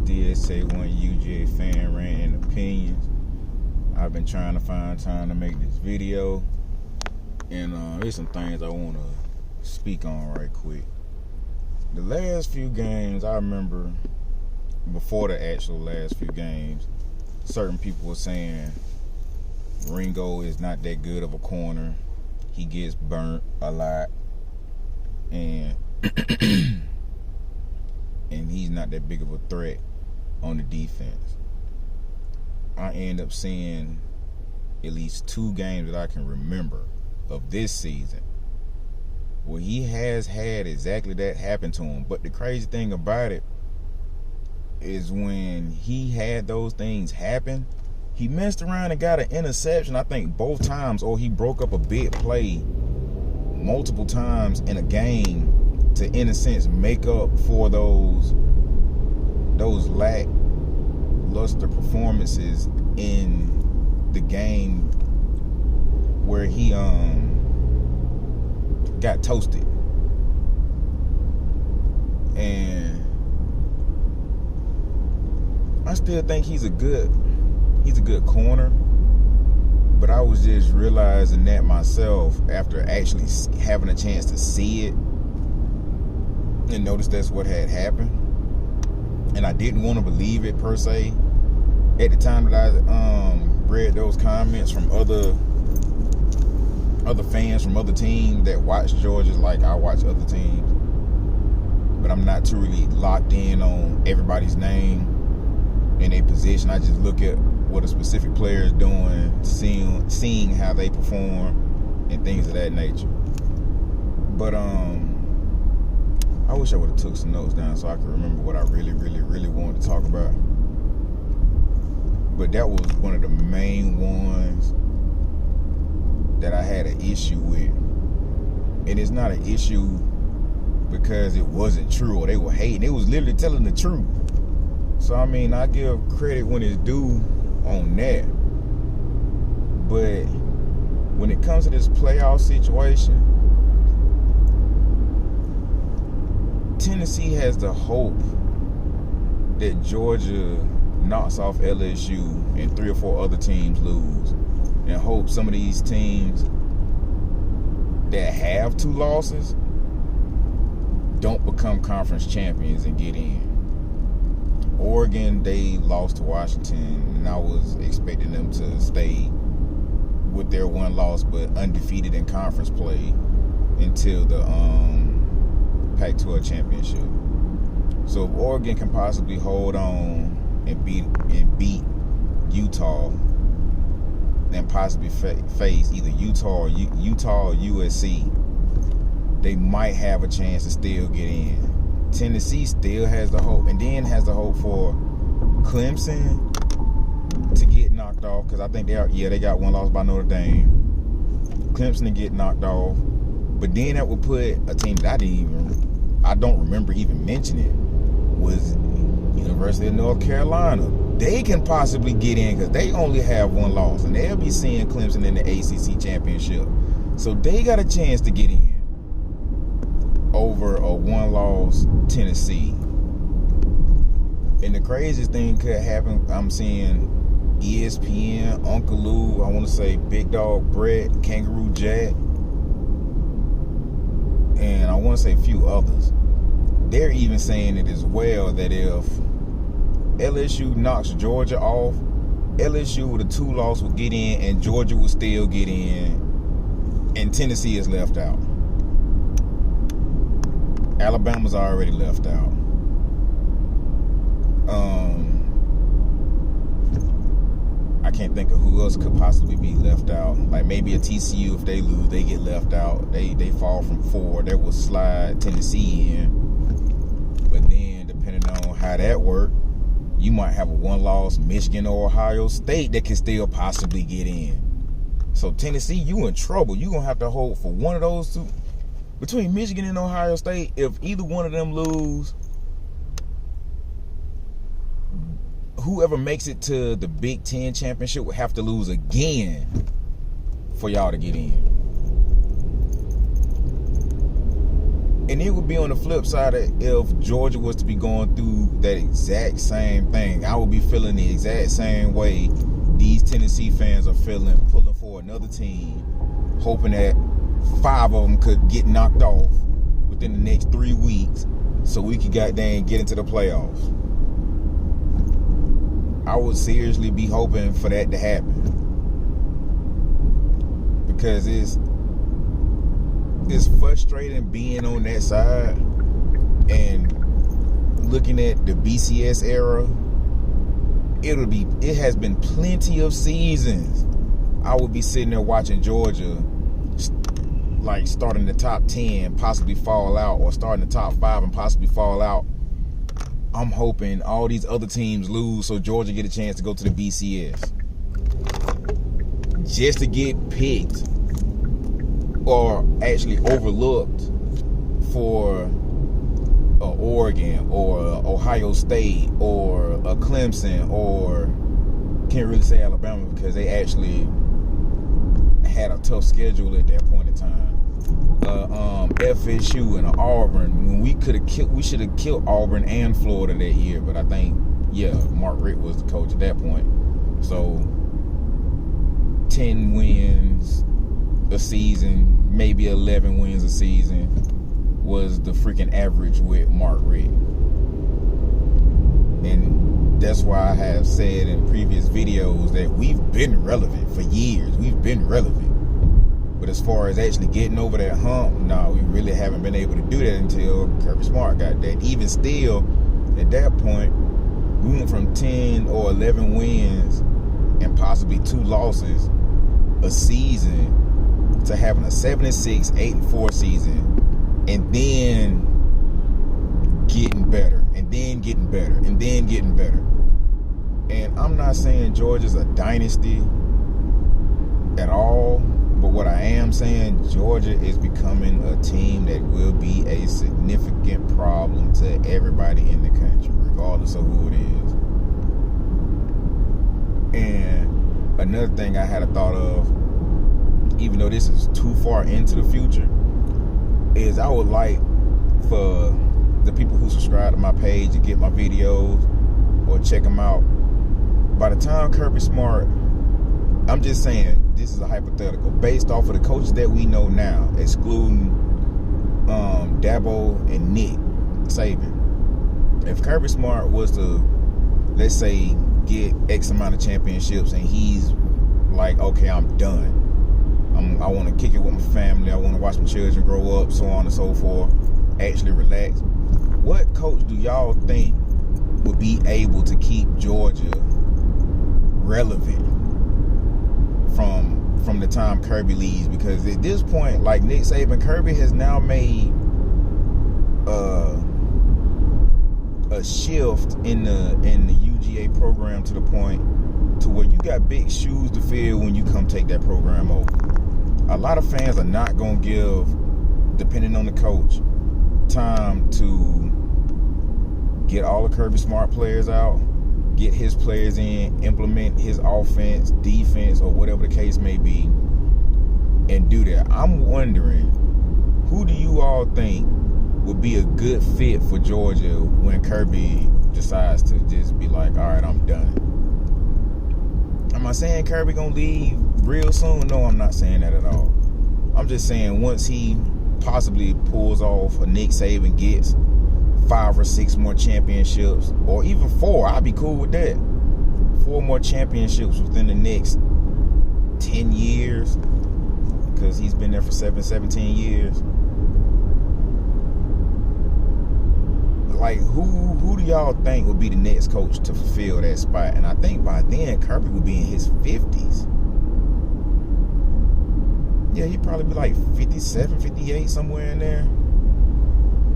DSA one UGA fan rant and opinions. I've been trying to find time to make this video, and there's some things I want to speak on right quick. The last few games, I remember before the actual last few games, certain people were saying Ringo is not that good of a corner. He gets burnt a lot, and and he's not that big of a threat on the defense. I end up seeing at least 2 games that I can remember of this season where he has had exactly that happen to him. But the crazy thing about it is when he had those things happen, he messed around and got an interception, I think both times, or he broke up a big play multiple times in a game to, in a sense, make up for those lackluster performances in the game where he got toasted. And I still think he's a good corner, but I was just realizing that myself after actually having a chance to see it and notice that's what had happened. And I didn't want to believe it per se at the time that I read those comments from other fans from other teams that watch Georgia like I watch other teams, but I'm not too really locked in on everybody's name and their position. I just look at what a specific player is doing, seeing how they perform and things of that nature. But I wish I would have took some notes down so I could remember what I really wanted to talk about. But that was one of the main ones that I had an issue with. And it's not an issue because it wasn't true or they were hating. It was literally telling the truth. So, I mean, I give credit when it's due on that. But when it comes to this playoff situation, Tennessee has the hope that Georgia knocks off LSU and 3 or 4 other teams lose, and hope some of these teams that have 2 losses don't become conference champions and get in. Oregon, they lost to Washington, and I was expecting them to stay with their 1 loss but undefeated in conference play until the Pac-12 championship. So if Oregon can possibly hold on and beat Utah and possibly face either Utah or USC, they might have a chance to still get in. Tennessee still has the hope, and then has the hope for Clemson to get knocked off, because I think they got 1 loss by Notre Dame. Clemson to get knocked off, but then that would put a team that I don't remember even mentioning, was University of North Carolina. They can possibly get in because they only have 1 loss, and they'll be seeing Clemson in the ACC championship. So they got a chance to get in over a 1-loss Tennessee. And the craziest thing could happen, I'm seeing ESPN, Uncle Lou, I want to say Big Dog Brett, Kangaroo Jack, and I want to say a few others. They're even saying it as well, that if LSU knocks Georgia off, LSU with a 2 loss will get in and Georgia will still get in, and Tennessee is left out. Alabama's already left out. I can't think of who else could possibly be left out. Like maybe a TCU, if they lose, they get left out. They fall from 4. That will slide Tennessee in. But then, depending on how that works, you might have a 1-loss Michigan or Ohio State that can still possibly get in. So Tennessee, you in trouble. You're going to have to hold for one of those 2. Between Michigan and Ohio State, if either one of them lose, whoever makes it to the Big Ten championship will have to lose again for y'all to get in. And it would be on the flip side of if Georgia was to be going through that exact same thing. I would be feeling the exact same way these Tennessee fans are feeling, pulling for another team, hoping that 5 of them could get knocked off within the next 3 weeks so we could goddamn get into the playoffs. I would seriously be hoping for that to happen. Because it's frustrating being on that side and looking at the BCS era. It has been plenty of seasons I would be sitting there watching Georgia like starting the top 10, possibly fall out, or starting the top 5 and possibly fall out. I'm hoping all these other teams lose so Georgia get a chance to go to the BCS. Just to get picked or actually overlooked for a Oregon or a Ohio State or a Clemson, or can't really say Alabama because they actually had a tough schedule at that point in time. FSU and Auburn, when we should have killed Auburn and Florida that year, but I think Mark Richt was the coach at that point. So 10 wins a season, maybe 11 wins a season was the freaking average with Mark Richt. And that's why I have said in previous videos that we've been relevant for years. We've been relevant. But as far as actually getting over that hump, no, we really haven't been able to do that until Kirby Smart got that. Even still, at that point, we went from 10 or 11 wins and possibly 2 losses a season to having a 7-6, 8-4 season, and then getting better, and then getting better, and then getting better. And I'm not saying Georgia's a dynasty at all, but what I am saying, Georgia is becoming a team that will be a significant problem to everybody in the country, regardless of who it is. And another thing I had a thought of, even though this is too far into the future, is I would like for the people who subscribe to my page to get my videos or check them out. By the time Kirby Smart, I'm just saying, this is a hypothetical, based off of the coaches that we know now, excluding Dabo and Nick Saban. If Kirby Smart was to, let's say, get X amount of championships and he's like, okay, I'm done. I want to kick it with my family. I want to watch my children grow up, so on and so forth. Actually relax. What coach do y'all think would be able to keep Georgia relevant from the time Kirby leaves? Because at this point, like Nick Saban, Kirby has now made a shift in the UGA program to the point to where you got big shoes to fill when you come take that program over. A lot of fans are not going to give, depending on the coach, time to get all the Kirby Smart players out, get his players in, implement his offense, defense, or whatever the case may be, and do that. I'm wondering, who do you all think would be a good fit for Georgia when Kirby decides to just be like, all right, I'm done? Am I saying Kirby gonna leave real soon? No, I'm not saying that at all. I'm just saying once he possibly pulls off a Nick Saban, gets 5 or 6 more championships, or even 4, I'd be cool with that. 4 more championships within the next 10 years, because he's been there for 17 years. Like, who do y'all think would be the next coach to fulfill that spot? And I think by then, Kirby would be in his 50s. Yeah, he'd probably be like 57, 58, somewhere in there.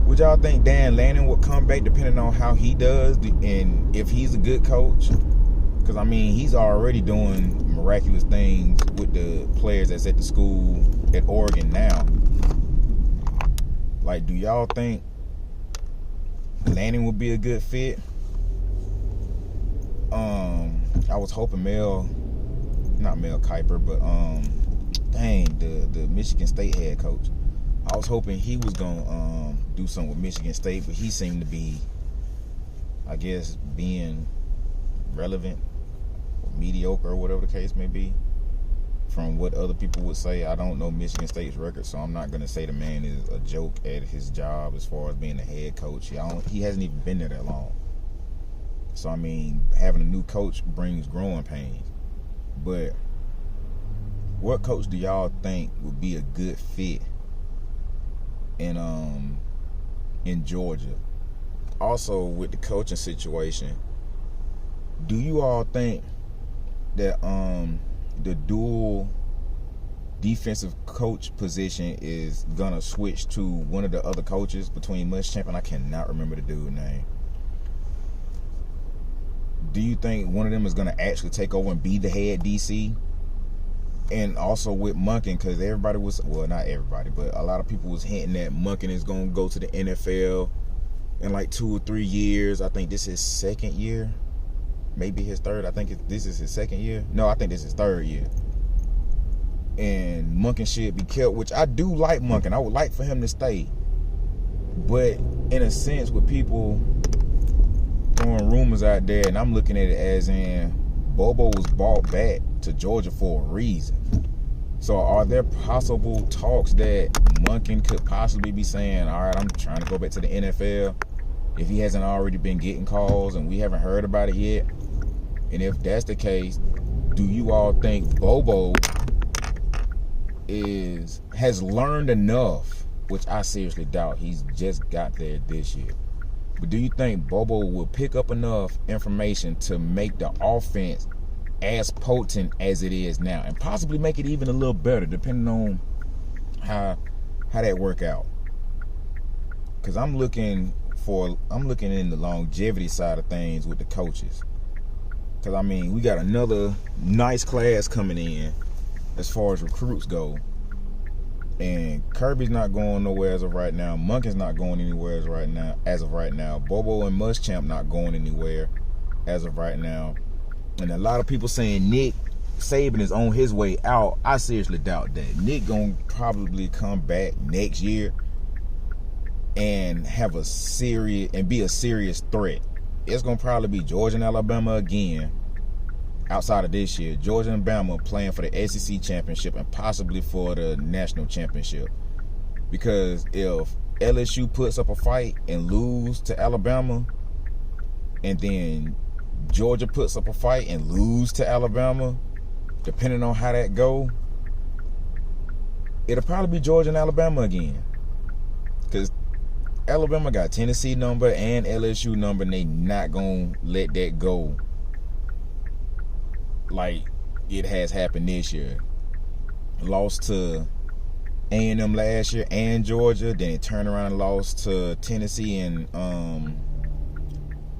Would y'all think Dan Lanning would come back depending on how he does and if he's a good coach? Because, I mean, he's already doing miraculous things with the players that's at the school at Oregon now. Like, do y'all think Lanning would be a good fit? I was hoping not Mel Kiper, but the Michigan State head coach. I I was hoping he was gonna do something with Michigan State, but he seemed to be, I guess, being relevant or mediocre or whatever the case may be. From what other people would say, I don't know Michigan State's record, so I'm not gonna say the man is a joke at his job as far as being a head coach. He hasn't even been there that long. So I mean, having a new coach brings growing pains. But what coach do y'all think would be a good fit in Georgia? Also, with the coaching situation, do you all think that the dual defensive coach position is gonna switch to one of the other coaches between Muschamp and I cannot remember the dude's name? Do you think one of them is gonna actually take over and be the head DC? And also with Monken, because everybody was, well, not everybody, but a lot of people was hinting that Monken is gonna go to the NFL in like 2 or 3 years. I think this is his second year, maybe his third. I think this is his second year. No, I think this is his third year. And Monken should be kept, which I do like Monken. I would like for him to stay. But in a sense, with people throwing rumors out there, and I'm looking at it as in Bobo was brought back to Georgia for a reason. So are there possible talks that Monken could possibly be saying, all right, I'm trying to go back to the NFL, if he hasn't already been getting calls and we haven't heard about it yet? And if that's the case, do you all think Bobo has learned enough, which I seriously doubt, he's just got there this year, but do you think Bobo will pick up enough information to make the offense as potent as it is now, and possibly make it even a little better, depending on how that work out? Because I'm looking in the longevity side of things with the coaches. Because I mean, we got another nice class coming in as far as recruits go, and Kirby's not going nowhere as of right now. Monken's not going anywhere as of right now. Bobo and Muschamp not going anywhere as of right now. And a lot of people saying Nick Saban is on his way out. I seriously doubt that. Nick gonna probably come back next year and have a serious and be a serious threat. It's gonna probably be Georgia and Alabama again. Outside of this year, Georgia and Bama playing for the SEC championship and possibly for the national championship. Because if LSU puts up a fight and lose to Alabama, and then Georgia puts up a fight and lose to Alabama, depending on how that go, it'll probably be Georgia and Alabama again. Because Alabama got Tennessee number and LSU number, and they not gonna let that go like it has happened this year. Lost to A&M last year and Georgia, then it turned around and lost to Tennessee and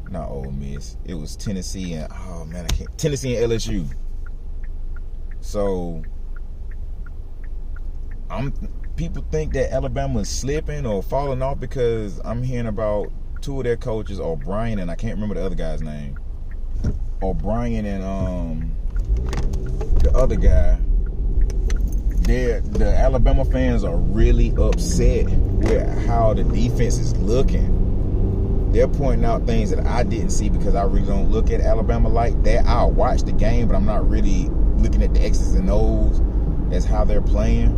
not Ole Miss. It was Tennessee and Tennessee and LSU. So people think that Alabama is slipping or falling off because I'm hearing about two of their coaches, O'Brien and I can't remember the other guy's name. O'Brien and the other guy. The Alabama fans are really upset with how the defense is looking. They're pointing out things that I didn't see because I really don't look at Alabama like that. I'll watch the game, but I'm not really looking at the X's and O's as to how they're playing.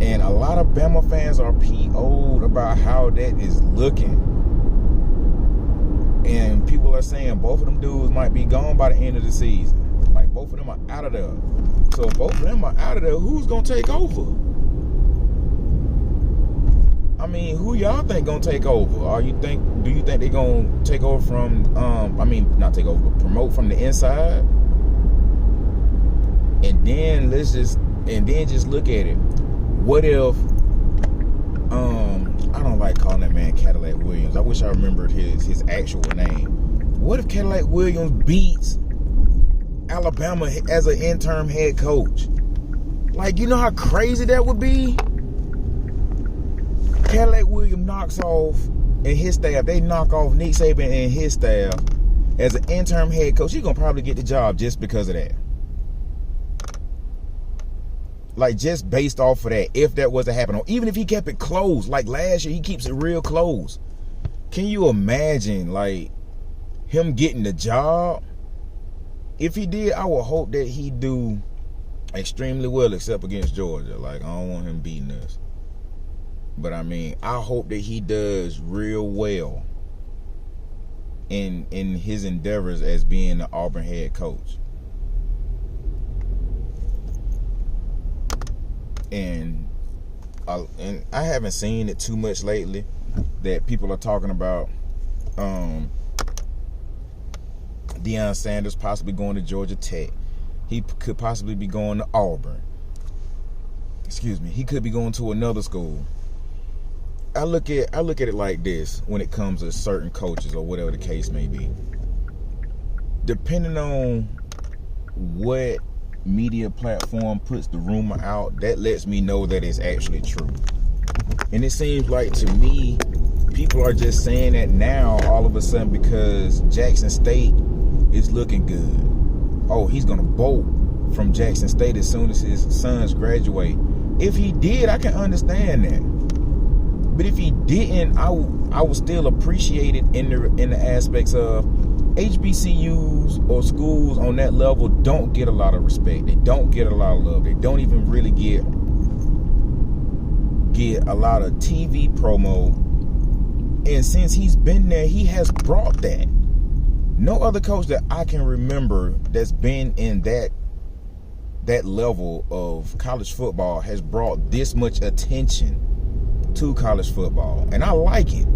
And a lot of Bama fans are PO'd about how that is looking. And people are saying both of them dudes might be gone by the end of the season. Like, both of them are out of there. So if both of them are out of there, who's going to take over? I mean, who y'all think going to take over? Do you think they're going to take over from, not take over, but promote from the inside? And then just look at it. What if, I don't like calling that man Cadillac Williams. I wish I remembered his actual name. What if Cadillac Williams beats Alabama as an interim head coach? Like, you know how crazy that would be? Cadillac Williams knocks off, and his staff, they knock off Nick Saban and his staff as an interim head coach. He's going to probably get the job just because of that. Like, just based off of that, if that was to happen, or even if he kept it close, like last year, he keeps it real close. Can you imagine, like, him getting the job? If he did, I would hope that he do extremely well, except against Georgia. Like, I don't want him beating us. But, I mean, I hope that he does real well in his endeavors as being the Auburn head coach. And I haven't seen it too much lately that people are talking about Deion Sanders possibly going to Georgia Tech. He could possibly be going to Auburn. Excuse me. He could be going to another school. I look at it like this when it comes to certain coaches or whatever the case may be. Depending on what media platform puts the rumor out, that lets me know that it's actually true. And it seems like, to me, people are just saying that now all of a sudden because Jackson State is looking good. Oh, he's gonna bolt from Jackson State as soon as his sons graduate. If he did, I can understand that. But if he didn't, I would still appreciate it in the aspects of HBCUs or schools on that level don't get a lot of respect. They don't get a lot of love. They don't even really get a lot of TV promo. And since he's been there, he has brought that. No other coach that I can remember that's been in that level of college football has brought this much attention to college football. And I like it.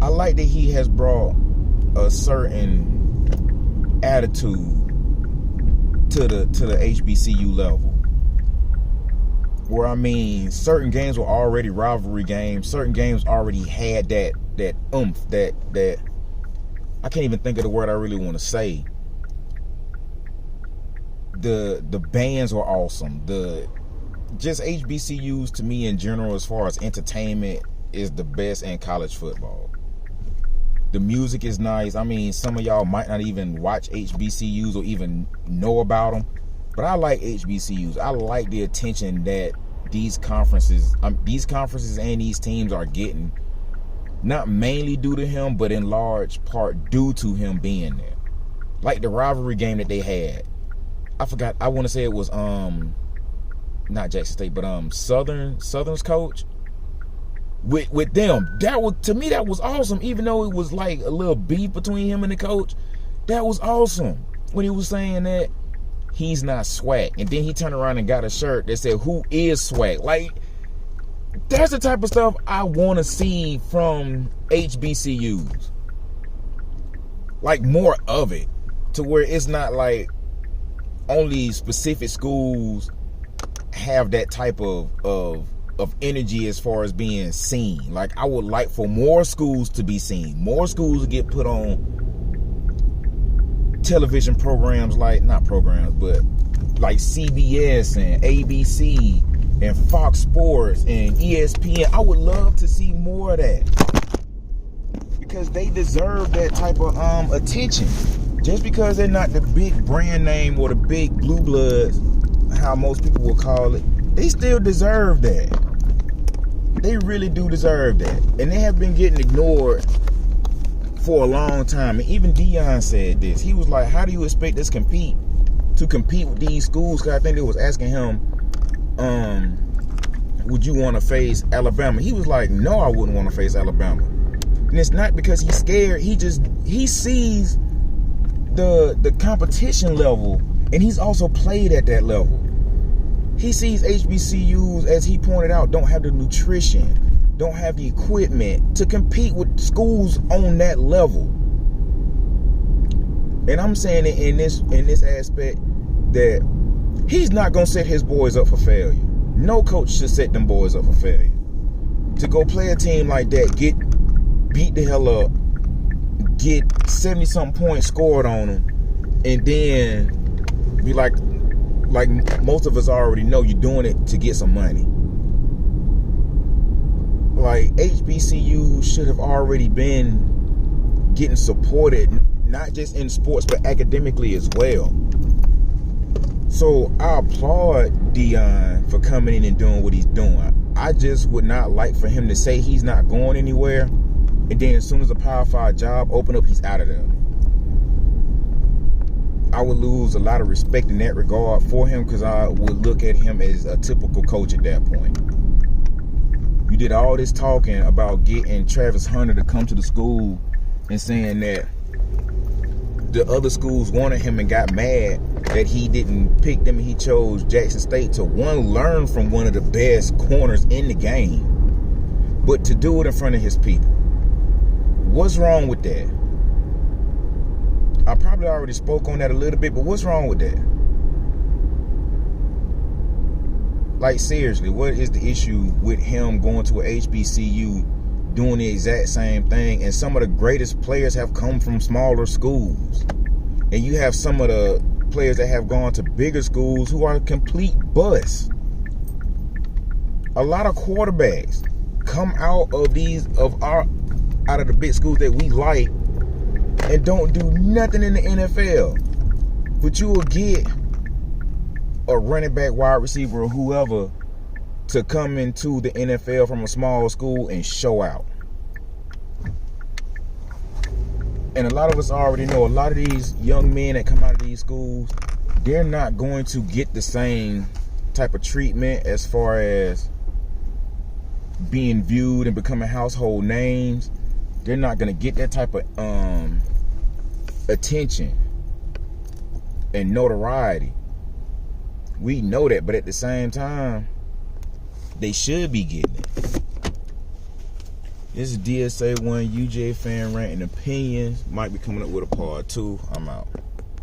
I like that he has brought a certain attitude to the HBCU level, where, I mean, certain games were already rivalry games. Certain games already had that oomph, that I can't even think of the word I really want to say. The bands were awesome. Just HBCUs to me in general, as far as entertainment, is the best in college football. The music is nice. I mean, some of y'all might not even watch HBCUs or even know about them, but I like HBCUs. I like the attention that these conferences and these teams are getting, not mainly due to him, but in large part due to him being there. Like the rivalry game that they had. I forgot. I want to say it was not Jackson State, but Southern's coach. With them, that was, to me, that was awesome. Even though it was like a little beef between him and the coach, that was awesome when he was saying that he's not swag, and then he turned around and got a shirt that said, "Who is swag?" Like, that's the type of stuff I want to see from HBCUs. Like, more of it, to where it's not like only specific schools have that type of energy as far as being seen. Like, I would like for more schools to be seen, more schools to get put on television programs, like, not programs, but like CBS and ABC and Fox Sports and ESPN. I would love to see more of that, because they deserve that type of attention. Just because they're not the big brand name or the big blue bloods, how most people will call it, they still deserve that. They really do deserve that. And they have been getting ignored for a long time. And even Deion said this. He was like, how do you expect us to compete with these schools? Because I think they was asking him, would you want to face Alabama? He was like, no, I wouldn't want to face Alabama. And it's not because he's scared. He sees the competition level, and he's also played at that level. He sees HBCUs, as he pointed out, don't have the nutrition, don't have the equipment to compete with schools on that level. And I'm saying it in this aspect that he's not going to set his boys up for failure. No coach should set them boys up for failure. To go play a team like that, get beat the hell up, get 70-something points scored on them, and then be like most of us already know, you're doing it to get some money. Like, HBCU should have already been getting supported, not just in sports, but academically as well. So I applaud Dion for coming in and doing what he's doing. I just would not like for him to say he's not going anywhere, and then as soon as a Power 5 job open up, he's out of there. I would lose a lot of respect in that regard for him, because I would look at him as a typical coach at that point. You did all this talking about getting Travis Hunter to come to the school and saying that the other schools wanted him and got mad that he didn't pick them and he chose Jackson State to, one, learn from one of the best corners in the game, but to do it in front of his people. What's wrong with that? I probably already spoke on that a little bit, but what's wrong with that? Like, seriously, what is the issue with him going to a HBCU doing the exact same thing? And some of the greatest players have come from smaller schools. And you have some of the players that have gone to bigger schools who are complete busts. A lot of quarterbacks come out of the big schools that we like and don't do nothing in the NFL. But you will get a running back, wide receiver, or whoever to come into the NFL from a small school and show out. And a lot of us already know, a lot of these young men that come out of these schools, they're not going to get the same type of treatment as far as being viewed and becoming household names. They're not going to get that type of attention and notoriety. We know that, but at the same time, they should be getting it. This is DSA 1 UGA fan rant and opinions. Might be coming up with a part 2. I'm out.